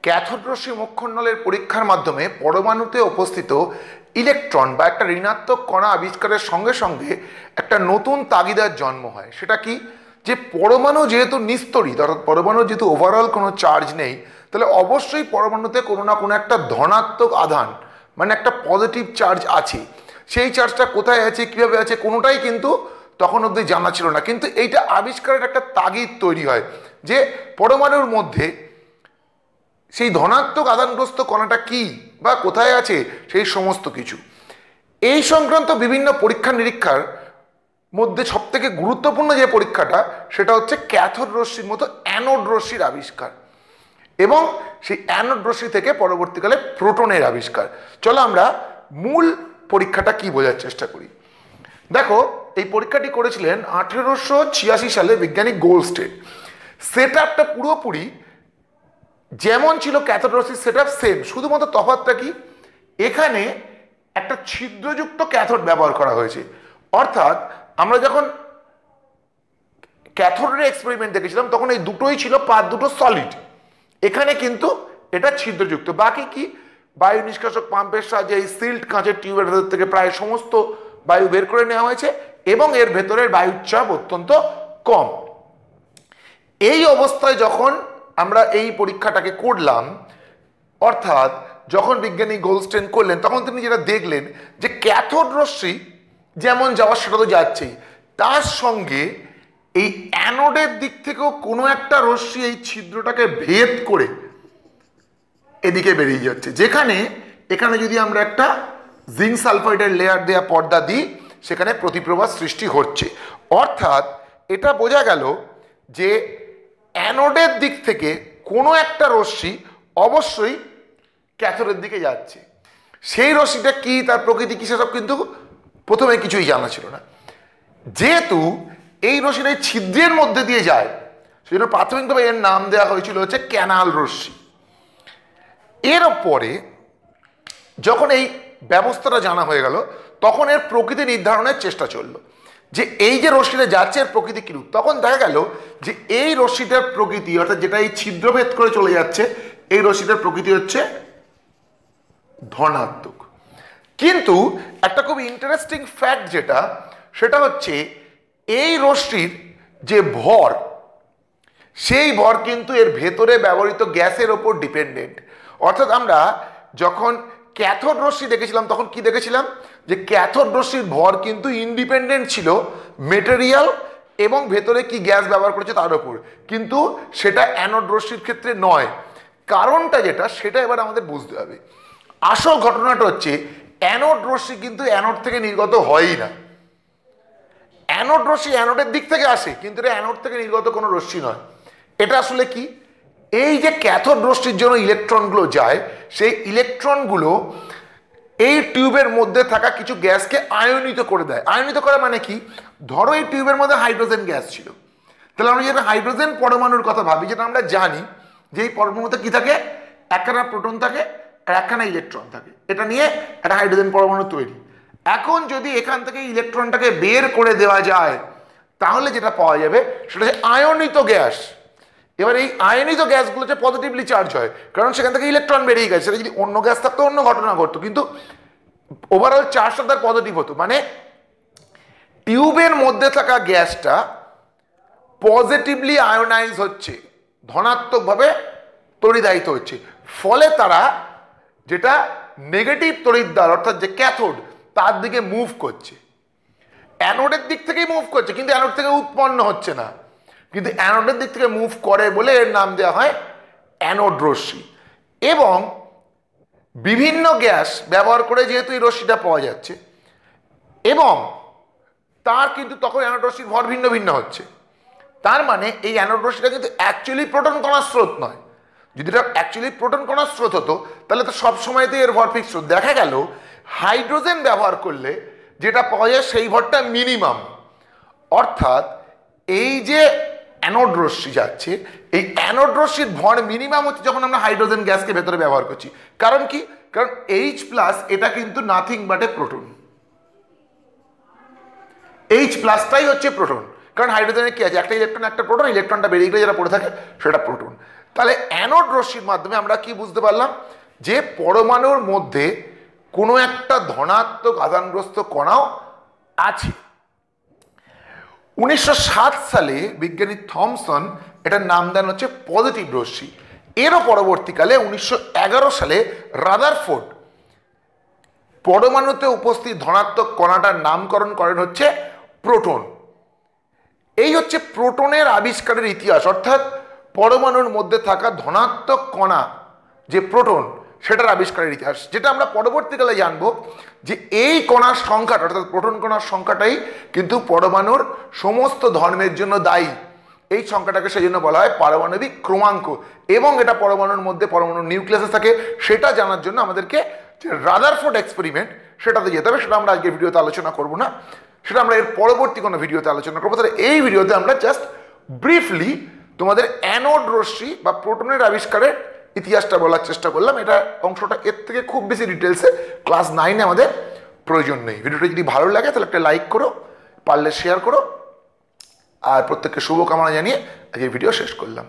Cathode রশ্মি মোক্ষণনলের পরীক্ষার মাধ্যমে পরমাণুতে উপস্থিত ইলেকট্রন বা একটা ঋণাত্মক কণা আবিষ্কারের সঙ্গে সঙ্গে একটা নতুন তাগিদার জন্ম হয়। সেটা কি, যে পরমাণু যেহেতু নিস্তড়িত, অর্থাৎ পরমাণুর যেহেতু ওভারঅল কোনো চার্জ নেই, তাহলে অবশ্যই পরমাণুতে কোনো না কোনো একটা ধনাত্মক আধান মানে একটা পজিটিভ চার্জ আছে। সেই চার্জটা কোথায় আছে, কীভাবে আছে, কোনোটাই কিন্তু তখন অবধি জানা ছিল না। কিন্তু এইটা আবিষ্কারের একটা তাগিদ তৈরি হয় যে পরমাণুর মধ্যে সেই ধনাত্মক আধানগ্রস্ত কণাটা কি বা কোথায় আছে, সেই সমস্ত কিছু। এই সংক্রান্ত বিভিন্ন পরীক্ষা নিরীক্ষার মধ্যে সবথেকে গুরুত্বপূর্ণ যে পরীক্ষাটা, সেটা হচ্ছে ক্যাথোড রশ্মির মতো অ্যানোড রশ্মির আবিষ্কার এবং সেই অ্যানোড রশ্মি থেকে পরবর্তীকালে প্রোটনের আবিষ্কার। চলো আমরা মূল পরীক্ষাটা কি বোঝার চেষ্টা করি। দেখো, এই পরীক্ষাটি করেছিলেন 1886 সালে বিজ্ঞানী গোল্ডস্টেড। সেট আপটা পুরোপুরি যেমন ছিল ক্যাথোড রশ্মির সেট আপ সেম, শুধুমাত্র তফাৎটা কি, এখানে একটা ছিদ্রযুক্ত ক্যাথোড ব্যবহার করা হয়েছে। অর্থাৎ আমরা যখন ক্যাথোডের এক্সপেরিমেন্ট দেখেছিলাম তখন এই দুটোই ছিল পাত দুটো সলিড, এখানে কিন্তু এটা ছিদ্রযুক্ত। বাকি কি, বায়ু নিষ্কাশক পাম্পের সাহায্যে এই সিল্ড কাঁচের টিউবের ভেতর থেকে প্রায় সমস্ত বায়ু বের করে নেওয়া হয়েছে এবং এর ভেতরের বায়ুর চাপ অত্যন্ত কম। এই অবস্থায় যখন আমরা এই পরীক্ষাটাকে করলাম, অর্থাৎ যখন বিজ্ঞানী গোল্ডস্টেন করলেন, তখন তিনি যেটা দেখলেন যে ক্যাথোড রশ্মি যেমন যাওয়ার সেটা তো যাচ্ছেই, তার সঙ্গে এই অ্যানোডের দিক থেকেও কোনো একটা রশ্মি এই ছিদ্রটাকে ভেদ করে এদিকে বেরিয়ে যাচ্ছে, যেখানে এখানে যদি আমরা একটা জিঙ্ক সালফাইডের লেয়ার দেওয়া পর্দা দিই, সেখানে প্রতিপ্রবাহ সৃষ্টি হচ্ছে। অর্থাৎ এটা বোঝা গেল যে অ্যানোডের দিক থেকে কোনো একটা রশ্মি অবশ্যই ক্যাথোডের দিকে যাচ্ছে। সেই রশ্মিটা কি, তার প্রকৃতি কি, সেসব কিন্তু প্রথমে কিছুই জানা ছিল না। যেহেতু এই রশ্মিটা এই ছিদ্রের মধ্যে দিয়ে যায়, সেজন্য প্রাথমিকভাবে এর নাম দেওয়া হয়েছিল হচ্ছে ক্যানাল রশ্মি। এর পরে যখন এই ব্যবস্থাটা জানা হয়ে গেল, তখন এর প্রকৃতি নির্ধারণের চেষ্টা চললো যে এই যে রশ্মিটা যাচ্ছে এর প্রকৃতি কিরূপ। তখন দেখা গেল যে এই রশ্মিটার প্রকৃতি, অর্থাৎ যেটা এই ছিদ্রভেদ করে চলে যাচ্ছে, এই রশ্মিটার প্রকৃতি হচ্ছে ধনাত্মক। কিন্তু একটা খুব ইন্টারেস্টিং ফ্যাক্ট যেটা, সেটা হচ্ছে এই রশ্মির যে ভর, সেই ভর কিন্তু এর ভেতরে ব্যবহৃত গ্যাসের ওপর ডিপেন্ডেন্ট। অর্থাৎ আমরা যখন ক্যাথোড রশ্মি দেখেছিলাম তখন কি দেখেছিলাম, যে ক্যাথোড রশ্মির ভর কিন্তু ইন্ডিপেন্ডেন্ট ছিল মেটেরিয়াল এবং ভেতরে কি গ্যাস ব্যবহার করেছে তার উপর, কিন্তু সেটা অ্যানোড রশ্মির ক্ষেত্রে নয়। কারণটা যেটা, সেটা এবার আমাদের বুঝতে হবে। আসল ঘটনাটা হচ্ছে অ্যানোড রশ্মি কিন্তু অ্যানোড থেকে নির্গত হয়ই না। অ্যানোড রশ্মি অ্যানোডের দিক থেকে আসে, কিন্তু এটা অ্যানোড থেকে নির্গত কোনো রশ্মি নয়। এটা আসলে কি, এই যে ক্যাথোড রশ্মির জন্য ইলেকট্রনগুলো যায়, সেই ইলেকট্রনগুলো এই টিউবের মধ্যে থাকা কিছু গ্যাসকে আয়নিত করে দেয়। আয়নিত করা মানে কি, ধরো এই টিউবের মধ্যে হাইড্রোজেন গ্যাস ছিল, তাহলে আমরা যেটা হাইড্রোজেন পরমাণুর কথা ভাবি, যেটা আমরা জানি যে এই পরমাণুতে কি থাকে, একখানা প্রোটন থাকে আর একখানা ইলেকট্রন থাকে, এটা নিয়ে একটা হাইড্রোজেন পরমাণু তৈরি। এখন যদি এখান থেকে ইলেকট্রনটাকে বের করে দেওয়া যায়, তাহলে যেটা পাওয়া যাবে সেটা হচ্ছে আয়নিত গ্যাস। এবার এই আয়নিত গ্যাসগুলো যে পজিটিভলি চার্জ হয়, কারণ সেখান থেকে ইলেকট্রন বেরিয়ে গেছে। সেটা যদি অন্য গ্যাস থাকতো অন্য ঘটনা ঘটতো, কিন্তু ওভারঅল চার্জটা তার পজিটিভ হতো। মানে টিউবের মধ্যে থাকা গ্যাসটা পজিটিভলি আয়োনাইজ হচ্ছে, ধনাত্মকভাবে তড়িদায়িত হচ্ছে। ফলে তারা যেটা নেগেটিভ তড়িৎদ্বার, অর্থাৎ যে ক্যাথোড, তার দিকে মুভ করছে। অ্যানোডের দিক থেকেই মুভ করছে, কিন্তু অ্যানোড থেকে উৎপন্ন হচ্ছে না, কিন্তু অ্যানোডের দিক থেকে মুভ করে বলে এর নাম দেওয়া হয় অ্যানোড রশ্মি। এবং বিভিন্ন গ্যাস ব্যবহার করে যেহেতু এই রশ্মিটা পাওয়া যাচ্ছে, এবং তার কিন্তু তখন অ্যানোড রশ্মির ভর ভিন্ন ভিন্ন হচ্ছে, তার মানে এই অ্যানোড রশ্মিটা কিন্তু অ্যাকচুয়ালি প্রোটন কণার স্রোত নয়। যদি এটা অ্যাকচুয়ালি প্রোটন কণার স্রোত হতো, তাহলে তো সবসময়তেই এর ভর ফিক্সড। দেখা গেল হাইড্রোজেন ব্যবহার করলে যেটা পাওয়া যায় সেই ভরটা মিনিমাম। অর্থাৎ এই যে অ্যানোড রশ্মি যাচ্ছে, এই অ্যানোড রশ্মির ভর মিনিমাম হচ্ছে যখন আমরা হাইড্রোজেন গ্যাসকে ভেতরে ব্যবহার করছি। কারণ কি, কারণ H+ এটা কিন্তু নাথিং বাট এ প্রোটন। H+টাই হচ্ছে প্রোটন, কারণ হাইড্রোজেনের কি আছে, একটা ইলেকট্রন একটা প্রোটন, ইলেকট্রনটা বেরিয়ে গেলে যেটা পড়ে থাকে সেটা প্রোটন। তাহলে অ্যানোড রশ্মির মাধ্যমে আমরা কি বুঝতে পারলাম, যে পরমাণুর মধ্যে কোনো একটা ধনাত্মক আধানগ্রস্ত কণাও আছে। 1907 সালে বিজ্ঞানী থমসন এটার নাম দেন হচ্ছে পজিটিভ রশ্মি। এরও পরবর্তীকালে 1911 সালে রাদারফোর্ড পরমাণুতে উপস্থিত ধনাত্মক কণাটার নামকরণ করেন হচ্ছে প্রোটন। এই হচ্ছে প্রোটনের আবিষ্কারের ইতিহাস, অর্থাৎ পরমাণুর মধ্যে থাকা ধনাত্মক কণা যে প্রোটন সেটার আবিষ্কারের ইতিহাস, যেটা আমরা পরবর্তীকালে জানবো যে এই কণার সংখ্যাটা অর্থাৎ প্রোটন কণার সংখ্যাটাই কিন্তু পরমাণুর সমস্ত ধর্মের জন্য দায়ী। এই সংখ্যাটাকে সেই জন্য বলা হয় পারমাণবিক ক্রমাঙ্ক, এবং এটা পরমাণুর মধ্যে পরমাণুর নিউক্লিয়াসে থাকে। সেটা জানার জন্য আমাদেরকে যে রাদারফোর্ড এক্সপেরিমেন্ট সেটাতে যেতে হবে, সেটা আমরা আজকে ভিডিওতে আলোচনা করব না, সেটা আমরা এর পরবর্তী কোনো ভিডিওতে আলোচনা করবো। তাহলে এই ভিডিওতে আমরা জাস্ট ব্রিফলি তোমাদের অ্যানোড রশ্মি বা প্রোটনের আবিষ্কারের ইতিহাসটা বলার চেষ্টা করলাম। এটা অংশটা এর থেকে খুব বেশি ডিটেলসে ক্লাস 9-এ আমাদের প্রয়োজন নেই। ভিডিওটা যদি ভালো লাগে তাহলে একটা লাইক করো, পারলে শেয়ার করো, আর প্রত্যেককে শুভকামনা জানিয়ে আজকে ভিডিও শেষ করলাম।